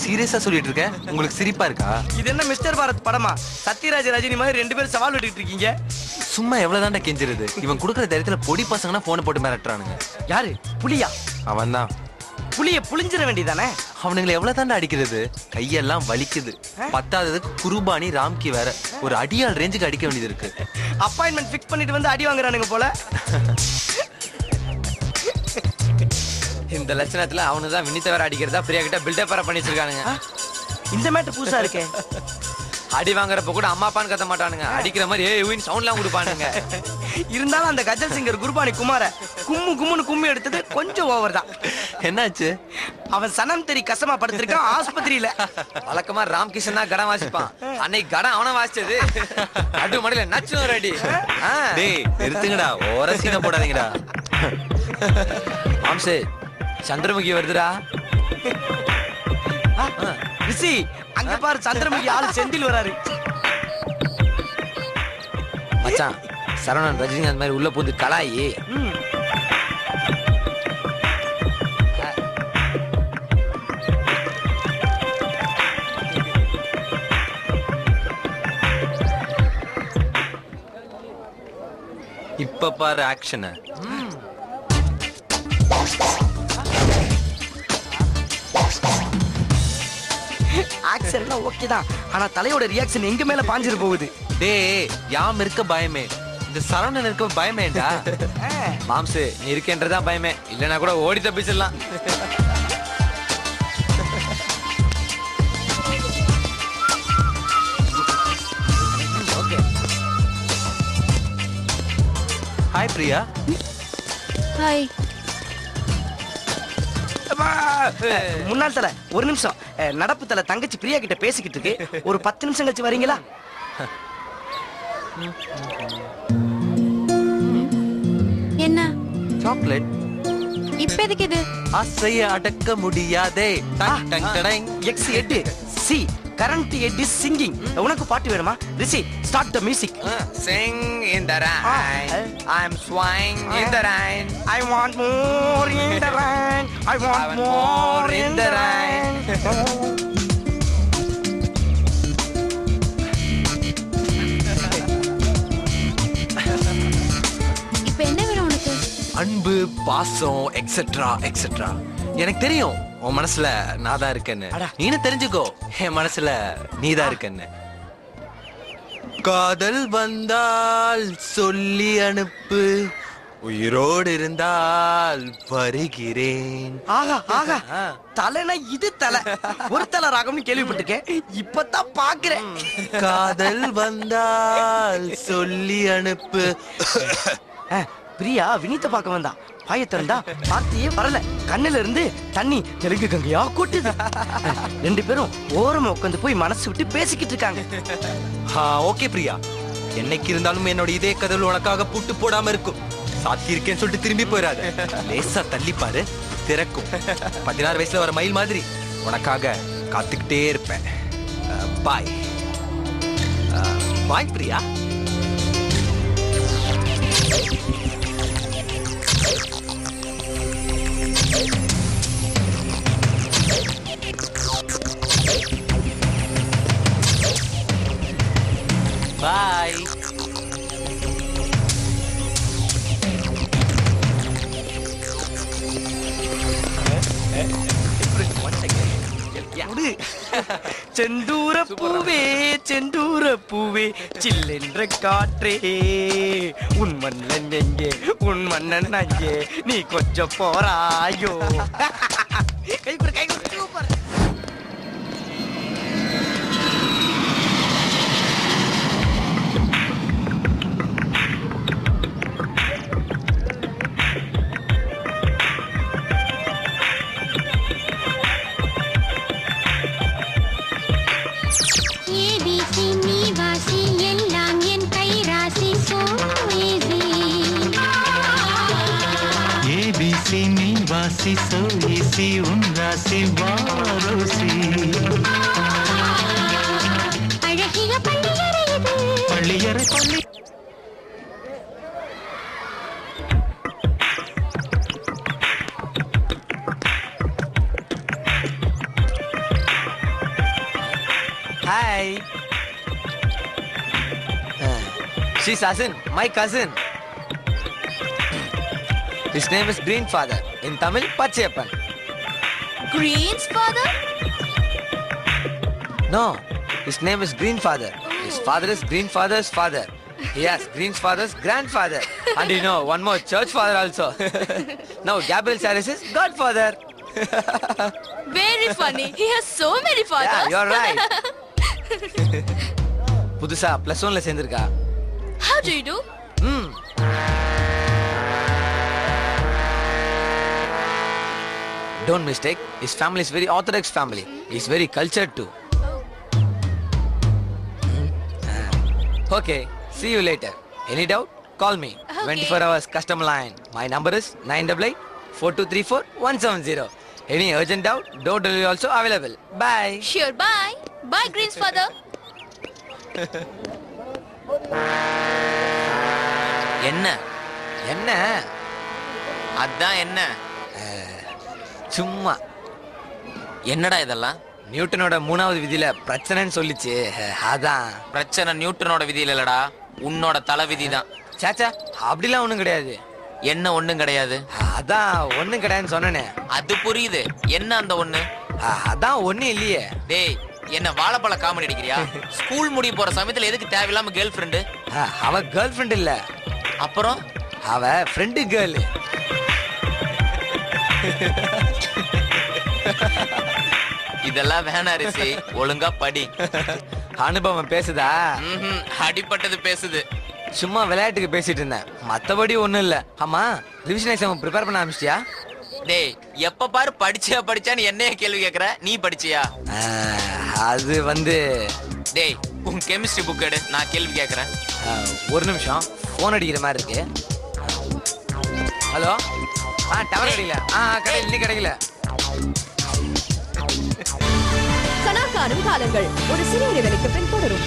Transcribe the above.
சீரியஸா சொல்லிட்டு இருக்க? உங்களுக்கு சிரிப்பா இருக்கா? இது என்ன மிஸ்டர் பாரத் படமா? சத்யராஜ் ரஜினி மாதிரி ரெண்டு பேரும் சவால் விட்டுட்டு இருக்கீங்க. சும்மா எவ்வளவுதான்டா கெஞ்சிருது? இவன் கொடுக்குற தைரியத்துல பொடி பசங்கன்னா போனை போட்டு மிரட்டுறானுங்க. யாரு? புலியா? அவன் தான். புலிய புளிஞ்சிட வேண்டியதானே? அவனுங்களை எவ்வளவுதான்டா அடிக்கிறது? கையெல்லாம் வலிக்குது. பத்தாததுக்கு குருபானி ராம்கி வேற ஒரு அடியாள் ரேஞ்சுக்கு அடிக்க வேண்டியது இருக்கு. அப்பாயின்மெண்ட் ஃபிக்ஸ் பண்ணிட்டு வந்து அடி வாங்குறானுங்க போல. இந்த லட்சணத்துல அவனுதான் வினித வேற அடிக்கிறதா பிரியா கிட்ட பில்டப் வேற பண்ணி வச்சிருக்கானுங்க. இந்த மேட்டர் புதுசா இருக்கே. அடி வாங்குறப்ப கூட அம்மா அப்பான்னு கத்த மாட்டானுங்க, அடிக்கிற மாதிரி ஏய் உயின் சவுண்ட்லாம் கொடுப்பானுங்க. இருந்தாலும் அந்த கஜல் சிங்கர் குருபானி குமார கும்முன்னு கும்மி எடுத்தது கொஞ்சம் ஓவர் தான். என்னாச்சு? அவன் சனம் தெரி கசமா படுத்திருக்கான் ஆஸ்பத்திரியில. வழக்கமா ராம் கிஷன் தான் கடம் வாசிப்பான், அன்னைக்கு கடம் அவனை வாசிச்சது. அடு மடியில நச்சு ஒரு அடி. டேய் நிறுத்துங்கடா, ஓர சீனை போடாதீங்கடா. மாம்சே சந்திரமுகி வருதுடா. ரிஷி அங்க பாரு, சந்திரமுகி ஆளு செந்தில் வராரு. மச்சான் சரவணன் ரஜினிகாந்த் மாதிரி உள்ள பூந்து கலாயி. இப்ப பாரு ஆக்ஷன். ஆக்சன்லாம் ஓகே தான், ஆனா தலையோட ரியாக்ஷன் எங்க மேல பாஞ்சிரு போகுது. டேய் யாம் இருக்க பயமே, இந்த சரவணன் இருக்க பயமேடா. மாம்சு நீ இருக்கேன்றதான் பயமே, இல்லைன்னா கூட ஓடி தப்பிச்சிடலாம். ஹாய் பிரியா. ஹாய். முன்னாள் தலை ஒரு நிமிஷம், நடப்பு தலை தங்கச்சி பிரியா கிட்ட பேசிக்கிட்டு இருக்கு, ஒரு 10 நிமிஷம் கழிச்சு வரீங்களா? என்ன சாக்லேட்? இப்ப எதுக்கு இது? ஆசைய அடக்க முடியாதே. டங் டங் டடங். X 8 C current 8 singing. உனக்கு பாட்டு வேணுமா? Rishi start the music. Sing in the rain, I'm swaying in the rain. I want more in the rain. I want more in the rain. இப்ப என்ன வேணும் உனக்கு? அன்பு, பாசம், எக்ஸெட்ரா எக்ஸெட்ரா. எனக்கு தெரியும் உன் மனசுல நான் தான் இருக்கேன்னு. நீனு தெரிஞ்சுக்கோ என் மனசுல நீதான் இருக்கேன்னு. காதல் வந்தால் சொல்லி அனுப்பு, உயிரோடு இருந்தால் வருகிறேன். ஆகா ஆகா, தலைனா இது தலை. ஒரு தலை ராகம்னு கேள்விப்பட்டிருக்கேன், இப்பதான் பாக்குறேன். காதல் வந்தால் சொல்லி அனுப்பு. பிரியா வினித பார்க்க வந்தா, பாய திறந்தா வார்த்தையே வரல, கண்ணுல இருந்து தண்ணி தெலுங்கு கங்கையா கொட்டுது. ரெண்டு பேரும் ஓரமா உட்காந்து போய் மனசு விட்டு பேசிக்கிட்டு இருக்காங்க. ஓகே பிரியா, என்னைக்கு இருந்தாலும் என்னோட இதே கதவு உனக்காக பூட்டு போடாம இருக்கும். சாத்தி இருக்கேன்னு சொல்லிட்டு திரும்பி போயிடாத. லேசா தள்ளி பாரு, திறக்கும். 16 வயசுல வர மயில் மாதிரி உனக்காக காத்துக்கிட்டே இருப்பேன். பாய் பாய் பிரியா. பாய். செந்தூர பூவே செந்தூர பூவே சில்லென்ற காற்றே, உன் மன்னன் எங்கே உன் மன்னன் அங்கே, நீ கொஞ்சம் போராயோ. கை கொடு கை கொடு, சூப்பர். வாசி சோசி உன் ராசி வாரோசி. அழகிய பள்ளியறை இது, பள்ளியறை பள்ளி. She's cousin, my cousin. His name is Greenfather. In Tamil, Pachayappan. Green's father? No, his name is Greenfather. His father is Greenfather's father. Yes, Green's father's grandfather. And you know, one more church father also. Now, Gabriel Saris is godfather. Very funny. He has so many fathers. Yeah, you're right. புதுசா +1ல சேர்ந்திருக்கா. How do you do? Don't mistake. His family is very orthodox family. He's very cultured too. Okay, see you later. Any doubt? Call me. Okay. 24 hours customer line. My number is 988-4234-170. Any urgent doubt? Door delivery also available. Bye. Sure, bye. Bye, Green's father. என்ன என்ன அதான் என்ன சும்மா என்னடா இதெல்லாம்? நியூட்டனோட 3வது விதியில பிரச்சனைன்னு சொல்லிச்சு அதான். பிரச்சனை நியூட்டனோட விதியில இல்லடா, உன்னோட தலை விதி தான். சாச்சா அப்படிலாம் ஒண்ணும் கிடையாது. என்ன ஒண்ணும் கிடையாது? அதான் ஒண்ணும் கிடையாதுன்னு சொன்னனே. அது புரியுது. என்ன அந்த ஒண்ணு? அதான் ஒண்ணும் இல்லையே. டேய், என்ன வாழைப்பழ காமெடி அடிக்கிறியா? ஸ்கூல் முடிய போற சமயத்துல எதுக்கு தேவையில்லாம கேர்ள் ஃப்ரெண்டு? அவ கேர்ள் ஃப்ரெண்ட் இல்ல, அப்புறம் அவ ஃப்ரெண்டு கேர்ள். இதெல்லாம் வேணாம் ரிஷி, ஒழுங்கா படி. அனுபவம் பேசுதா? அடிப்பட்டது பேசுது. சும்மா விளையாட்டுக்கு பேசிட்டு இருந்தேன், மத்தபடி ஒண்ணும் இல்ல. ஆமா, ரிவிஷன் எக்ஸாம் ப்ரிப்பேர் பண்ண ஆரம்பிச்சிட்டியா? டேய், எப்ப பாரு படிச்சான்னு என்னைய கேள்வி கேக்குற? நீ படிச்சியா? அது வந்து டேய், உன் கெமிஸ்ட்ரி புக் எடு, நான் கேள்வி கேக்குறேன். ஒரு நிமிஷம், போன் அடிக்கிற மாதிரி இருக்கு. ஹலோ, டவர் கிடைக்கல. கடையில் இன்னும் கிடைக்கல. கணக்காரும் காலங்கள் ஒரு சிறிய இடைவெளிக்கு பின் தொடரும்.